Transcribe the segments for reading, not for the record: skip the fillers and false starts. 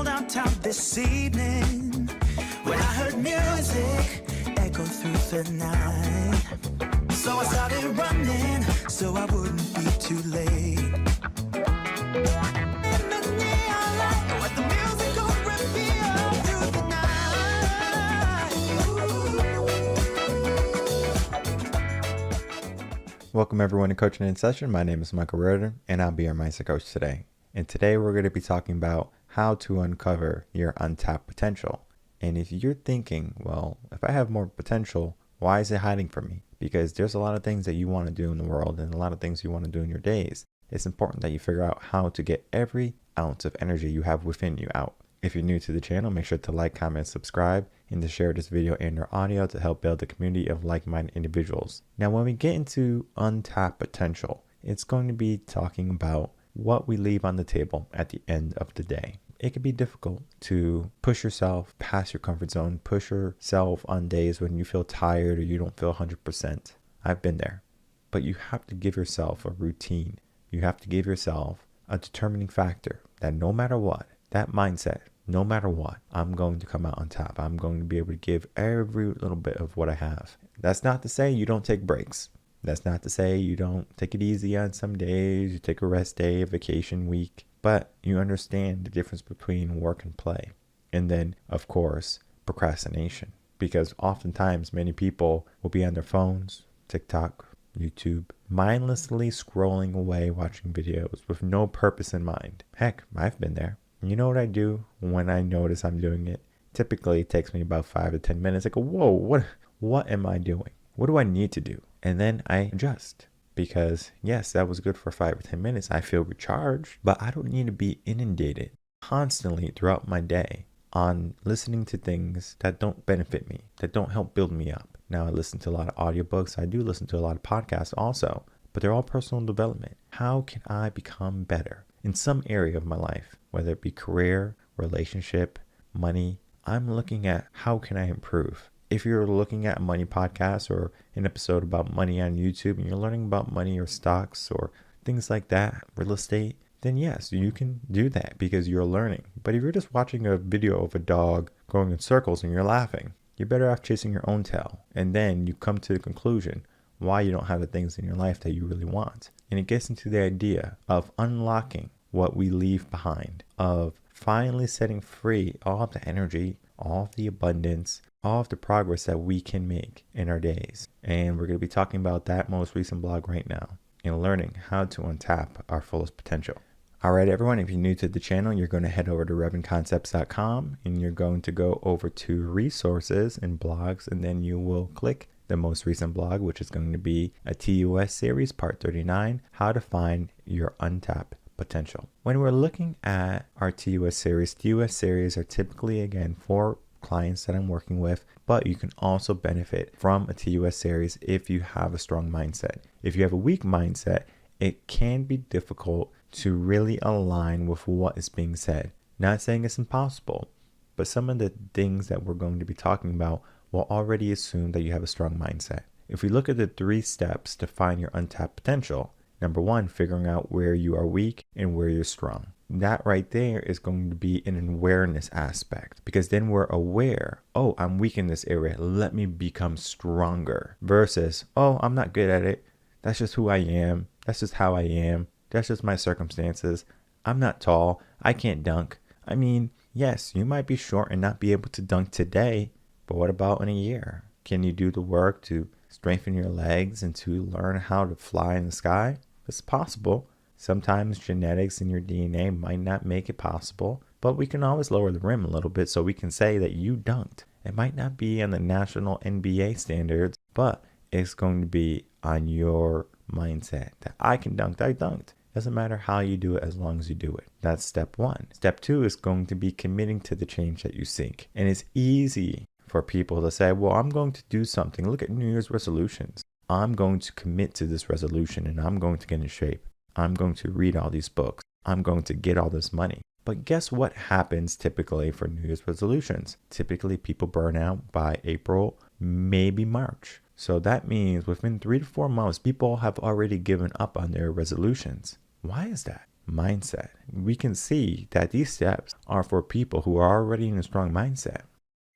Downtown this evening when I heard music echo through the night. So I started running so I wouldn't be too late. In the neon light, with the music on reveal through the night. Welcome everyone to Coaching in Session. My name is Michael Rearden and I'll be your mindset coach today. And today we're going to be talking about how to uncover your untapped potential. And if you're thinking, well, if I have more potential, why is it hiding from me? Because there's a lot of things that you want to do in the world and a lot of things you want to do in your days. It's important that you figure out how to get every ounce of energy you have within you out. If you're new to the channel, make sure to like, comment, subscribe, and to share this video and or audio to help build a community of like-minded individuals. Now, when we get into untapped potential, it's going to be talking about what we leave on the table at the end of the day. It can be difficult to push yourself past your comfort zone, push yourself on days when you feel tired or you don't feel 100%. I've been there. But you have to give yourself a routine. You have to give yourself a determining factor that no matter what, that mindset, no matter what, I'm going to come out on top. I'm going to be able to give every little bit of what I have. That's not to say you don't take breaks. That's not to say you don't take it easy on some days, you take a rest day, a vacation week, but you understand the difference between work and play. And then, of course, procrastination. Because oftentimes many people will be on their phones, TikTok, YouTube, mindlessly scrolling away watching videos with no purpose in mind. Heck, I've been there. You know what I do when I notice I'm doing it? Typically it takes me about 5 to 10 minutes. I go, whoa, what am I doing? What do I need to do? And then I adjust because yes, that was good for 5 or 10 minutes. I feel recharged, but I don't need to be inundated constantly throughout my day on listening to things that don't benefit me, that don't help build me up. Now I listen to a lot of audiobooks. I do listen to a lot of podcasts also, but they're all personal development. How can I become better in some area of my life, whether it be career, relationship, money? I'm looking at how can I improve. If you're looking at a money podcast or an episode about money on YouTube and you're learning about money or stocks or things like that, real estate, then yes, you can do that because you're learning. But if you're just watching a video of a dog going in circles and you're laughing, you're better off chasing your own tail. And then you come to the conclusion why you don't have the things in your life that you really want. And it gets into the idea of unlocking what we leave behind, of finally setting free all of the energy, all of the abundance, all of the progress that we can make in our days. And we're going to be talking about that most recent blog right now and learning how to untap our fullest potential. All right, everyone, if you're new to the channel, you're going to head over to revenconcepts.com and you're going to go over to resources and blogs, and then you will click the most recent blog, which is going to be a TUS series, part 39, how to find your untapped potential. When we're looking at our TUS series are typically, again, for clients that I'm working with, but you can also benefit from a TUS series if you have a strong mindset. If you have a weak mindset, it can be difficult to really align with what is being said. Not saying it's impossible, but some of the things that we're going to be talking about will already assume that you have a strong mindset. If we look at the 3 steps to find your untapped potential, number 1, figuring out where you are weak and where you're strong. That right there is going to be an awareness aspect, because then we're aware, oh, I'm weak in this area, let me become stronger, versus, oh, I'm not good at it. That's just who I am. That's just how I am. That's just my circumstances. I'm not tall. I can't dunk. I mean, yes, you might be short and not be able to dunk today, but what about in a year? Can you do the work to strengthen your legs and to learn how to fly in the sky? It's possible. Sometimes genetics in your DNA might not make it possible, but we can always lower the rim a little bit so we can say that you dunked. It might not be on the national NBA standards, but it's going to be on your mindset that I can dunk, I dunked. Doesn't matter how you do it as long as you do it. That's step 1. Step 2 is going to be committing to the change that you seek. And it's easy for people to say, well, I'm going to do something. Look at New Year's resolutions. I'm going to commit to this resolution and I'm going to get in shape. I'm going to read all these books. I'm going to get all this money. But guess what happens typically for New Year's resolutions? Typically people burn out by April, maybe March. So that means within 3 to 4 months, people have already given up on their resolutions. Why is that? mindset. We can see that these steps are for people who are already in a strong mindset.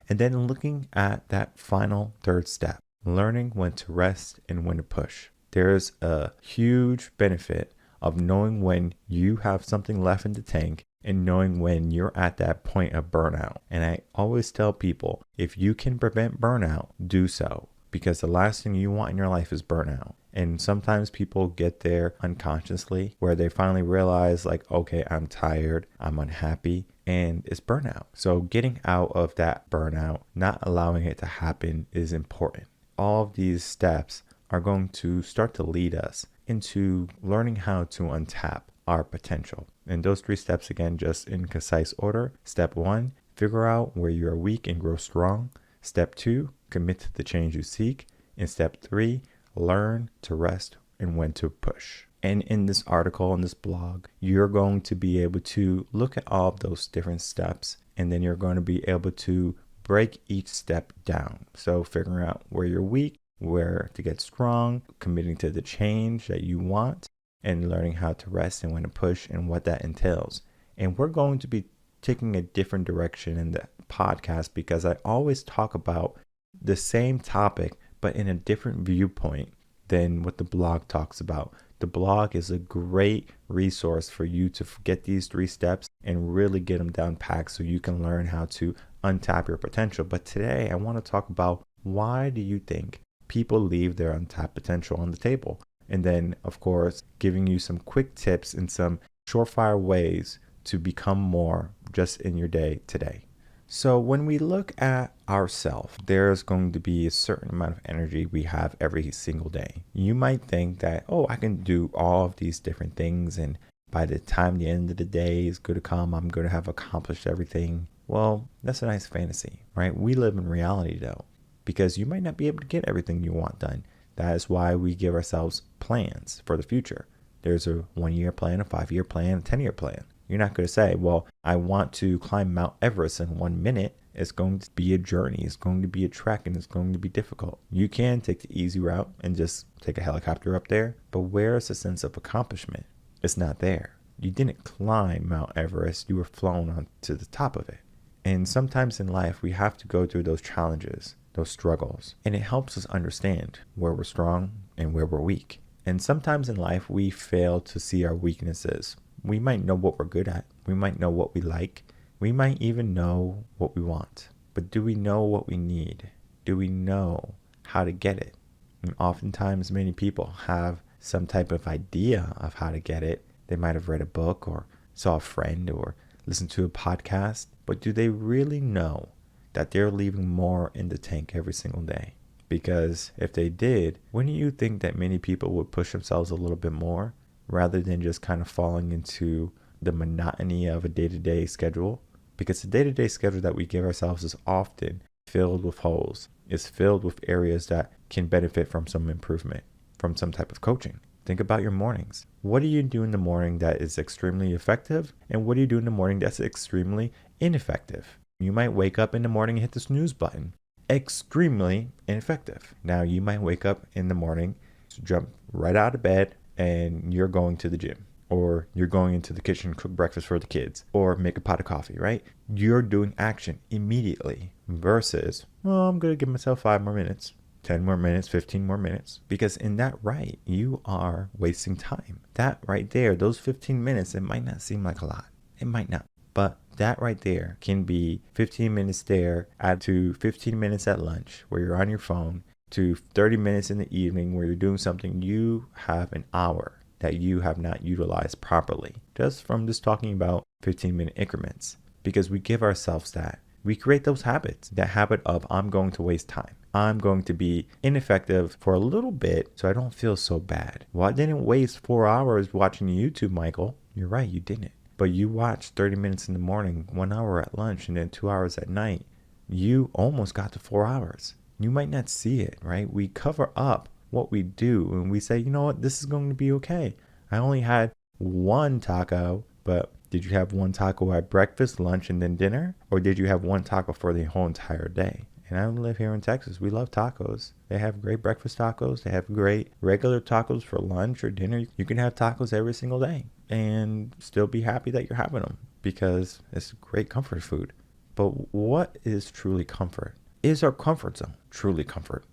And then looking at that final third step, learning when to rest and when to push. There's a huge benefit of knowing when you have something left in the tank and knowing when you're at that point of burnout. And I always tell people, if you can prevent burnout, do so, because the last thing you want in your life is burnout. And sometimes people get there unconsciously where they finally realize like, okay, I'm tired, I'm unhappy, and it's burnout. So getting out of that burnout, not allowing it to happen is important. All of these steps are going to start to lead us into learning how to untap our potential. And those 3 steps, again, just in concise order. Step 1, figure out where you are weak and grow strong. Step 2, commit to the change you seek. And step 3, learn to rest and when to push. And in this article, in this blog, you're going to be able to look at all of those different steps, and then you're going to be able to break each step down. So figuring out where you're weak, where to get strong, committing to the change that you want, and learning how to rest and when to push and what that entails. And we're going to be taking a different direction in the podcast because I always talk about the same topic, but in a different viewpoint than what the blog talks about. The blog is a great resource for you to get these 3 steps and really get them down packed so you can learn how to untap your potential. But today I want to talk about, why do you think people leave their untapped potential on the table? And then, of course, giving you some quick tips and some surefire ways to become more just in your day today. So when we look at ourselves, there's going to be a certain amount of energy we have every single day. You might think that, oh, I can do all of these different things, and by the time the end of the day is going to come, I'm going to have accomplished everything. Well, that's a nice fantasy, right? We live in reality though, because you might not be able to get everything you want done. That is why we give ourselves plans for the future. There's a 1-year plan, a 5-year plan, a 10-year plan. You're not going to say, well, I want to climb Mount Everest in 1 minute. It's going to be a journey. It's going to be a trek, and it's going to be difficult. You can take the easy route and just take a helicopter up there, but where's the sense of accomplishment? It's not there. You didn't climb Mount Everest. You were flown onto the top of it. And sometimes in life, we have to go through those challenges, those struggles, and it helps us understand where we're strong and where we're weak. And sometimes in life, we fail to see our weaknesses. We might know what we're good at. We might know what we like. We might even know what we want. But do we know what we need? Do we know how to get it? And oftentimes, many people have some type of idea of how to get it. They might have read a book or saw a friend or listened to a podcast. But do they really know that they're leaving more in the tank every single day? Because if they did, wouldn't you think that many people would push themselves a little bit more, rather than just kind of falling into the monotony of a day-to-day schedule? Because the day-to-day schedule that we give ourselves is often filled with holes. It's filled with areas that can benefit from some improvement, from some type of coaching. Think about your mornings. What do you do in the morning that is extremely effective? And what do you do in the morning that's extremely ineffective? You might wake up in the morning and hit the snooze button. Extremely ineffective. Now, you might wake up in the morning, jump right out of bed, and you're going to the gym, or you're going into the kitchen, cook breakfast for the kids, or make a pot of coffee, right? You're doing action immediately versus, well, I'm going to give myself 5 more minutes, 10 more minutes, 15 more minutes. Because in that right, you are wasting time. That right there, those 15 minutes, it might not seem like a lot. It might not. But that right there can be 15 minutes there, add to 15 minutes at lunch where you're on your phone, to 30 minutes in the evening where you're doing something. You have an hour that you have not utilized properly, just from just talking about 15-minute increments. Because we give ourselves that. We create those habits, that habit of, I'm going to waste time. I'm going to be ineffective for a little bit so I don't feel so bad. Well, I didn't waste 4 hours watching YouTube, Michael. You're right, you didn't. But you watched 30 minutes in the morning, 1 hour at lunch, and then 2 hours at night. You almost got to 4 hours. You might not see it, right? We cover up what we do and we say, you know what, this is going to be okay. I only had 1 taco, but did you have 1 taco at breakfast, lunch, and then dinner? Or did you have 1 taco for the whole entire day? And I live here in Texas. We love tacos. They have great breakfast tacos. They have great regular tacos for lunch or dinner. You can have tacos every single day. and still be happy that you're having them because it's great comfort food. But what is truly comfort? Is our comfort zone truly comfort?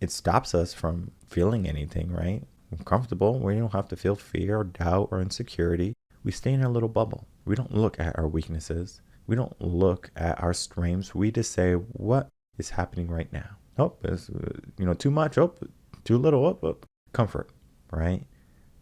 It stops us from feeling anything, right? We're comfortable. We don't have to feel fear or doubt or insecurity. We stay in a little bubble. We don't look at our weaknesses. We don't look at our strengths. We just say, what is happening right now? Oh, it's, too much. Oh, too little. Oh. Comfort, right?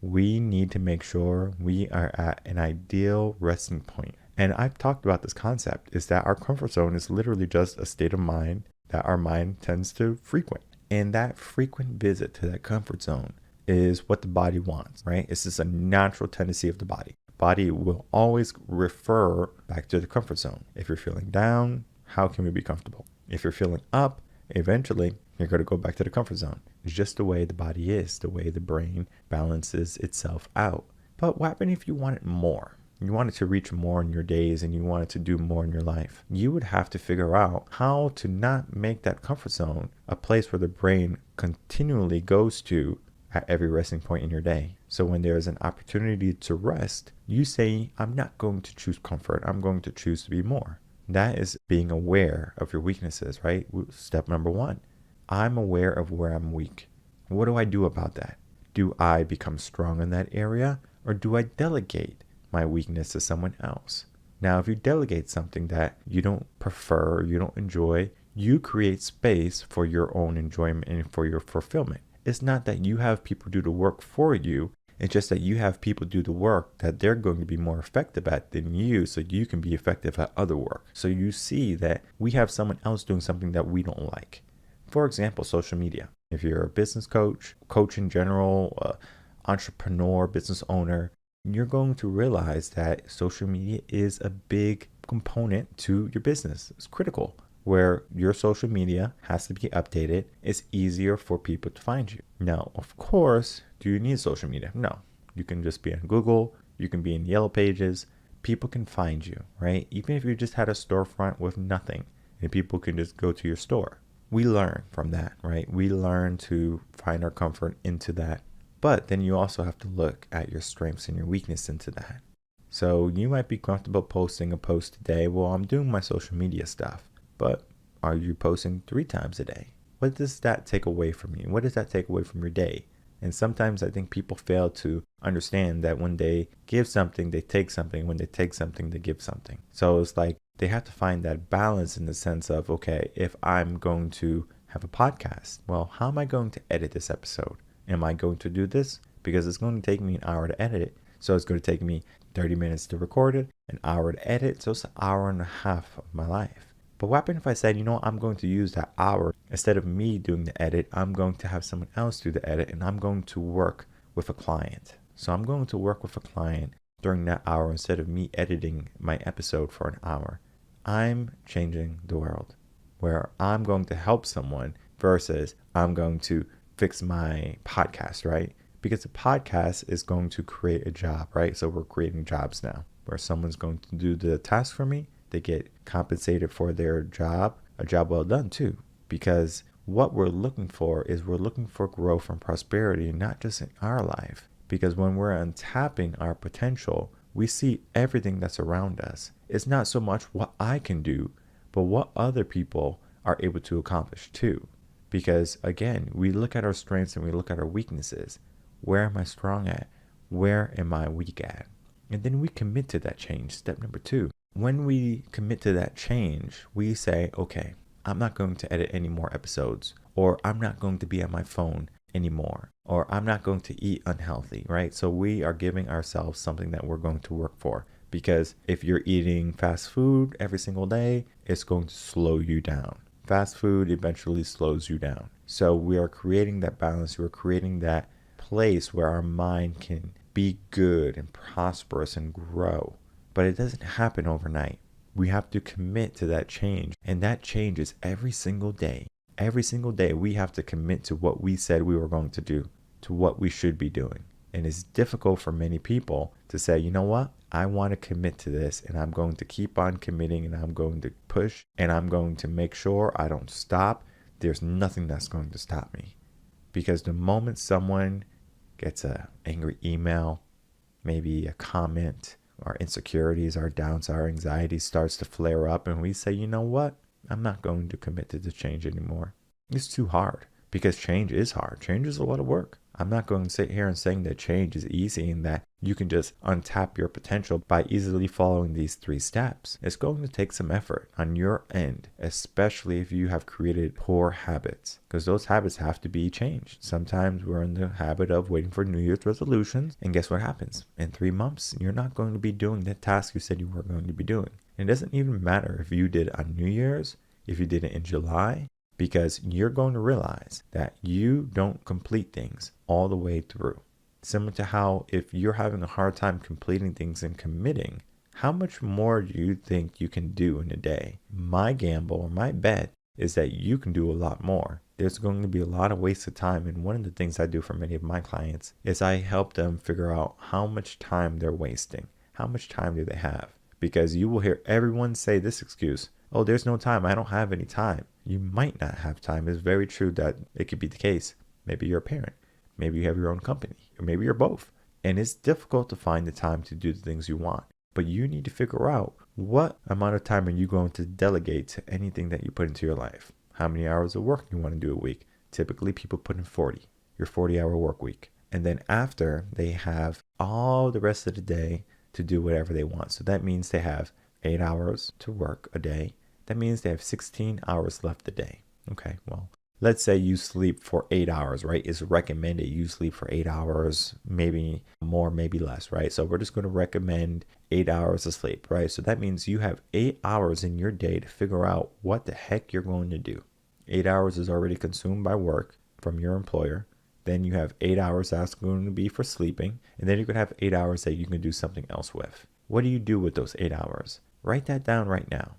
We need to make sure we are at an ideal resting point. And I've talked about this concept is that our comfort zone is literally just a state of mind that our mind tends to frequent. And that frequent visit to that comfort zone is what the body wants, right? It's just a natural tendency of the body. Body will always refer back to the comfort zone. If you're feeling down, how can we be comfortable? If you're feeling up, eventually you're going to go back to the comfort zone. It's just the way the body is, the way the brain balances itself out. But what happens if you wanted more? You wanted to reach more in your days and you wanted to do more in your life. You would have to figure out how to not make that comfort zone a place where the brain continually goes to at every resting point in your day. So when there's an opportunity to rest, you say, I'm not going to choose comfort. I'm going to choose to be more. That is being aware of your weaknesses, right? Step number 1. I'm aware of where I'm weak. What do I do about that? Do I become strong in that area or do I delegate my weakness to someone else? Now, if you delegate something that you don't prefer, you don't enjoy, you create space for your own enjoyment and for your fulfillment. It's not that you have people do the work for you. It's just that you have people do the work that they're going to be more effective at than you, so you can be effective at other work. So you see that we have someone else doing something that we don't like. For example, social media. If you're a business coach, coach in general, entrepreneur, business owner, you're going to realize that social media is a big component to your business. It's critical. Where your social media has to be updated, it's easier for people to find you. Now, of course, do you need social media? No. You can just be on Google. You can be in Yellow Pages. People can find you, right? Even if you just had a storefront with nothing and people can just go to your store. We learn from that, right? We learn to find our comfort into that. But then you also have to look at your strengths and your weakness into that. So you might be comfortable posting a post today. Well, I'm doing my social media stuff. But are you posting 3 times a day? What does that take away from you? What does that take away from your day? And sometimes I think people fail to understand that when they give something, they take something. When they take something, they give something. So it's like they have to find that balance in the sense of, okay, if I'm going to have a podcast, well, how am I going to edit this episode? Am I going to do this? Because it's going to take me an hour to edit it. So it's going to take me 30 minutes to record it, an hour to edit. So it's an hour and a half of my life. But what happens if I said, I'm going to use that hour, instead of me doing the edit, I'm going to have someone else do the edit and I'm going to work with a client. So I'm going to work with a client during that hour instead of me editing my episode for an hour. I'm changing the world where I'm going to help someone versus I'm going to fix my podcast, right? Because the podcast is going to create a job, right? So we're creating jobs now where someone's going to do the task for me. They get compensated for their job, a job well done too. Because what we're looking for is we're looking for growth and prosperity, not just in our life. Because when we're untapping our potential, we see everything that's around us. It's not so much what I can do, but what other people are able to accomplish too. Because again, we look at our strengths and we look at our weaknesses. Where am I strong at? Where am I weak at? And then we commit to that change. Step number 2. When we commit to that change, we say, okay, I'm not going to edit any more episodes, or I'm not going to be on my phone anymore, or I'm not going to eat unhealthy, right? So we are giving ourselves something that we're going to work for. Because if you're eating fast food every single day, it's going to slow you down. Fast food eventually slows you down. So we are creating that balance. We're creating that place where our mind can be good and prosperous and grow. But it doesn't happen overnight. We have to commit to that change. And that change is every single day. Every single day we have to commit to what we said we were going to do, to what we should be doing. And it's difficult for many people to say, you know what? I want to commit to this and I'm going to keep on committing and I'm going to push and I'm going to make sure I don't stop. There's nothing that's going to stop me. Because the moment someone gets an angry email, maybe a comment, our insecurities, our doubts, our anxiety starts to flare up, and we say, you know what? I'm not going to commit to the change anymore. It's too hard, because change is hard. Change is a lot of work. I'm not going to sit here and saying that change is easy and that you can just untap your potential by easily following these 3 steps. It's going to take some effort on your end, especially if you have created poor habits, because those habits have to be changed. Sometimes we're in the habit of waiting for New Year's resolutions, and guess what happens? In 3 months, you're not going to be doing the task you said you were going to be doing. And it doesn't even matter if you did it on New Year's, if you did it in July, because you're going to realize that you don't complete things all the way through. Similar to how if you're having a hard time completing things and committing, how much more do you think you can do in a day? My gamble or my bet is that you can do a lot more. There's going to be a lot of wasted time. And one of the things I do for many of my clients is I help them figure out how much time they're wasting. How much time do they have? Because you will hear everyone say this excuse: oh, there's no time. I don't have any time. You might not have time. It's very true that it could be the case. Maybe you're a parent. Maybe you have your own company. Or maybe you're both. And it's difficult to find the time to do the things you want. But you need to figure out what amount of time are you going to delegate to anything that you put into your life. How many hours of work you want to do a week. Typically, people put in 40. Your 40-hour work week. And then after, they have all the rest of the day to do whatever they want. So that means they have 8 hours to work a day. That means they have 16 hours left a day. Okay, well, let's say you sleep for 8 hours, right? It's recommended you sleep for 8 hours, maybe more, maybe less, right? So we're just going to recommend 8 hours of sleep, right? So that means you have 8 hours in your day to figure out what the heck you're going to do. 8 hours is already consumed by work from your employer. Then you have 8 hours that's going to be for sleeping. And then you could have 8 hours that you can do something else with. What do you do with those 8 hours? Write that down right now.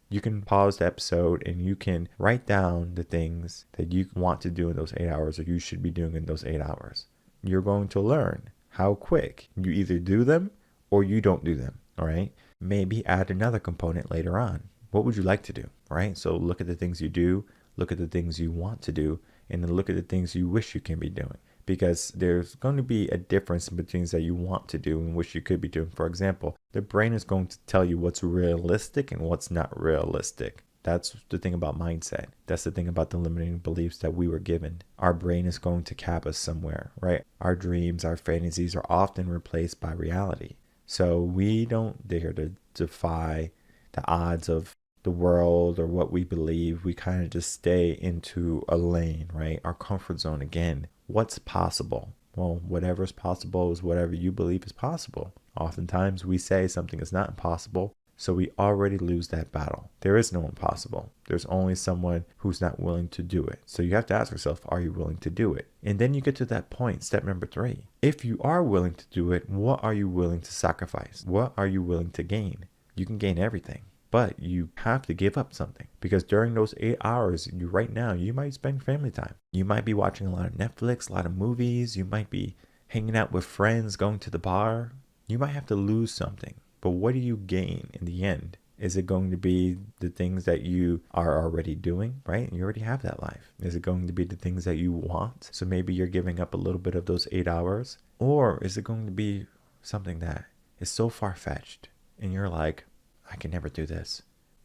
You can pause the episode and you can write down the things that you want to do in those 8 hours or you should be doing in those 8 hours. You're going to learn how quick you either do them or you don't do them, all right? Maybe add another component later on. What would you like to do, right? So look at the things you do, look at the things you want to do, and then look at the things you wish you can be doing. Because there's going to be a difference in between things that you want to do and wish you could be doing. For example, the brain is going to tell you what's realistic and what's not realistic. That's the thing about mindset. That's the thing about the limiting beliefs that we were given. Our brain is going to cap us somewhere, right? Our dreams, our fantasies are often replaced by reality. So we don't dare to defy the odds of the world or what we believe. We kind of just stay into a lane, right? Our comfort zone again. What's possible? Well, whatever's possible is whatever you believe is possible. Oftentimes we say something is not impossible, so we already lose that battle. There is no impossible. There's only someone who's not willing to do it. So you have to ask yourself, are you willing to do it? And then you get to that point, step number 3. If you are willing to do it, what are you willing to sacrifice? What are you willing to gain? You can gain everything. But you have to give up something, because during those 8 hours, right now, you might spend family time. You might be watching a lot of Netflix, a lot of movies. You might be hanging out with friends, going to the bar. You might have to lose something. But what do you gain in the end? Is it going to be the things that you are already doing, right? You already have that life. Is it going to be the things that you want? So maybe you're giving up a little bit of those 8 hours. Or is it going to be something that is so far-fetched and you're like, I can never do this,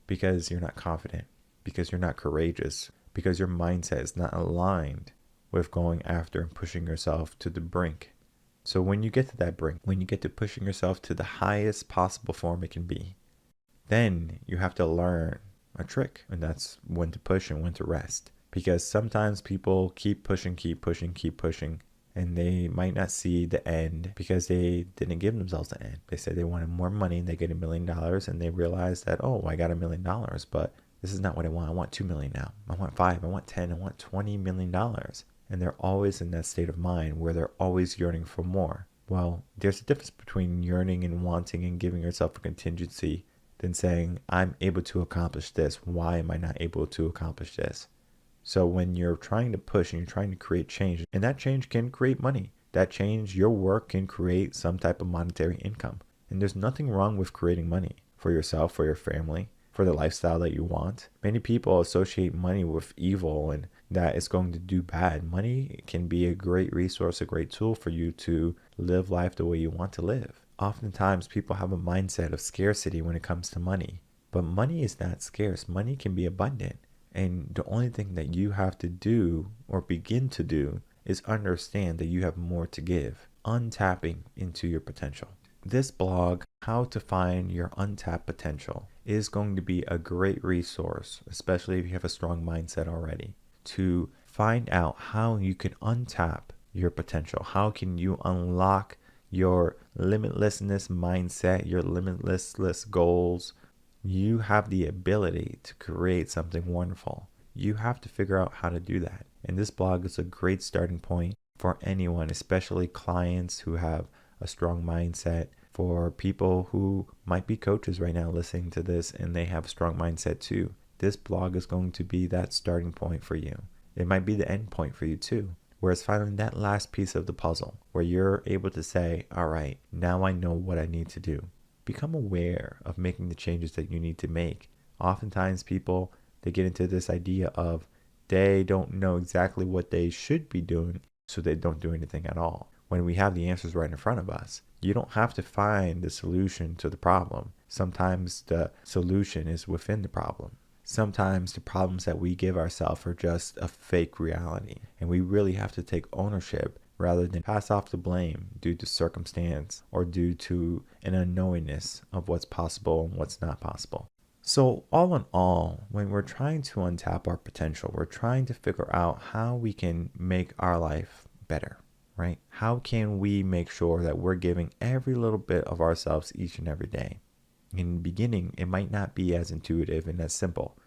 because you're not confident, because you're not courageous, because your mindset is not aligned with going after and pushing yourself to the brink. So when you get to that brink, when you get to pushing yourself to the highest possible form it can be, then you have to learn a trick, and that's when to push and when to rest. Because sometimes people keep pushing, and they might not see the end because they didn't give themselves the end. They said they wanted more money and they get $1 million, and they realize that, oh, I got $1 million, but this is not what I want. I want 2 million now. I want 5, I want 10, I want $20 million. And they're always in that state of mind where they're always yearning for more. Well, there's a difference between yearning and wanting and giving yourself a contingency than saying, I'm able to accomplish this. Why am I not able to accomplish this? So when you're trying to push and you're trying to create change, and that change can create money, that change, your work can create some type of monetary income. And there's nothing wrong with creating money for yourself, for your family, for the lifestyle that you want. Many people associate money with evil and that it's going to do bad. Money can be a great resource, a great tool for you to live life the way you want to live. Oftentimes people have a mindset of scarcity when it comes to money, but money is not scarce. Money can be abundant. And the only thing that you have to do or begin to do is understand that you have more to give, untapping into your potential. This blog, How to Find Your Untapped Potential, is going to be a great resource, especially if you have a strong mindset already, to find out how you can untap your potential. How can you unlock your limitlessness mindset, your limitless goals? You have the ability to create something wonderful. You have to figure out how to do that. And this blog is a great starting point for anyone, especially clients who have a strong mindset, for people who might be coaches right now listening to this and they have a strong mindset too. This blog is going to be that starting point for you. It might be the end point for you too, where it's finally that last piece of the puzzle where you're able to say, all right, now I know what I need to do. Become aware of making the changes that you need to make. Oftentimes people, they get into this idea of they don't know exactly what they should be doing, so they don't do anything at all. When we have the answers right in front of us, you don't have to find the solution to the problem. Sometimes the solution is within the problem. Sometimes the problems that we give ourselves are just a fake reality, and we really have to take ownership rather than pass off the blame due to circumstance or due to an unknowingness of what's possible and what's not possible. So all in all, when we're trying to untap our potential, we're trying to figure out how we can make our life better, right? How can we make sure that we're giving every little bit of ourselves each and every day? In the beginning, it might not be as intuitive and as simple,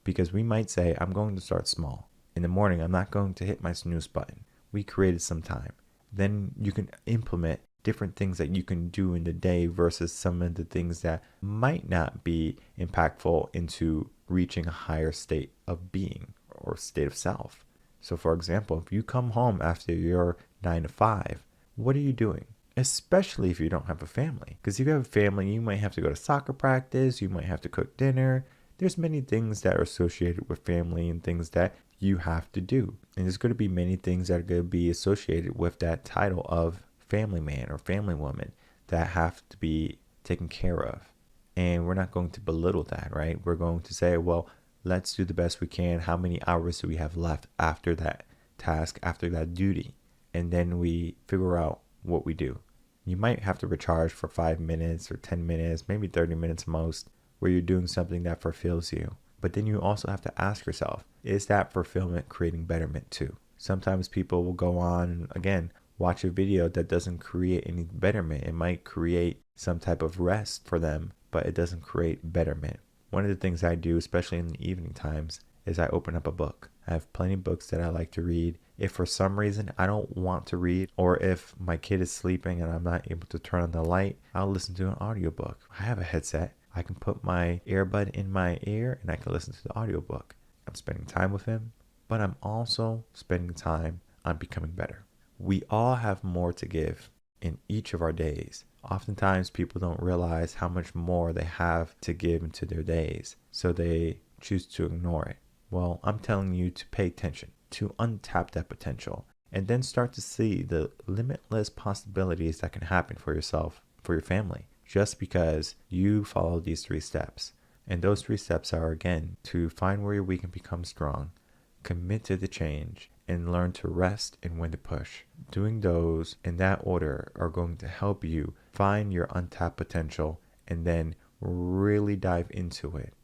because we might say, I'm going to start small. In the morning, I'm not going to hit my snooze button. We created some time. Then you can implement different things that you can do in the day versus some of the things that might not be impactful into reaching a higher state of being or state of self. So for example, if you come home after your 9 to 5, what are you doing? Especially if you don't have a family. Because if you have a family, you might have to go to soccer practice, you might have to cook dinner. There's many things that are associated with family and things that you have to do. And there's going to be many things that are going to be associated with that title of family man or family woman that have to be taken care of. And we're not going to belittle that, right? We're going to say, well, let's do the best we can. How many hours do we have left after that task, after that duty? And then we figure out what we do. You might have to recharge for 5 minutes or 10 minutes, maybe 30 minutes most, where you're doing something that fulfills you. But then you also have to ask yourself, is that fulfillment creating betterment too? Sometimes people will go on and again, watch a video that doesn't create any betterment. It might create some type of rest for them, but it doesn't create betterment. One of the things I do, especially in the evening times, is I open up a book. I have plenty of books that I like to read. If for some reason I don't want to read, or if my kid is sleeping and I'm not able to turn on the light, I'll listen to an audiobook. I have a headset. I can put my earbud in my ear and I can listen to the audiobook. I'm spending time with him, but I'm also spending time on becoming better. We all have more to give in each of our days. Oftentimes people don't realize how much more they have to give into their days, so they choose to ignore it. Well, I'm telling you to pay attention, to untap that potential, and then start to see the limitless possibilities that can happen for yourself, for your family, just because you follow these 3 steps. And those 3 steps are, again, to find where you're weak and become strong, commit to the change, and learn to rest and when to push. Doing those in that order are going to help you find your untapped potential and then really dive into it.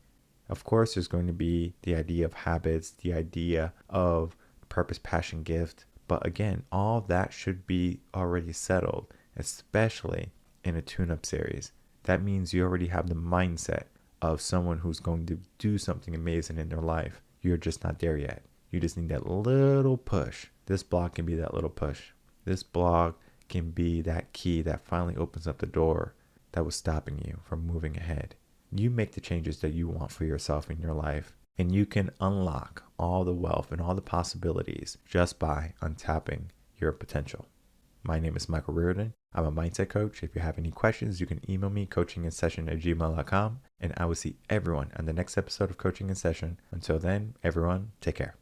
Of course, there's going to be the idea of habits, the idea of purpose, passion, gift. But again, all that should be already settled, especially in a tune-up series. That means you already have the mindset of someone who's going to do something amazing in their life. You're just not there yet. You just need that little push. This blog can be that little push. This blog can be that key that finally opens up the door that was stopping you from moving ahead. You make the changes that you want for yourself in your life, and you can unlock all the wealth and all the possibilities just by untapping your potential. My name is Michael Rearden. I'm a mindset coach. If you have any questions, you can email me coachinginsession@gmail.com, and I will see everyone on the next episode of Coaching in Session. Until then, everyone, take care.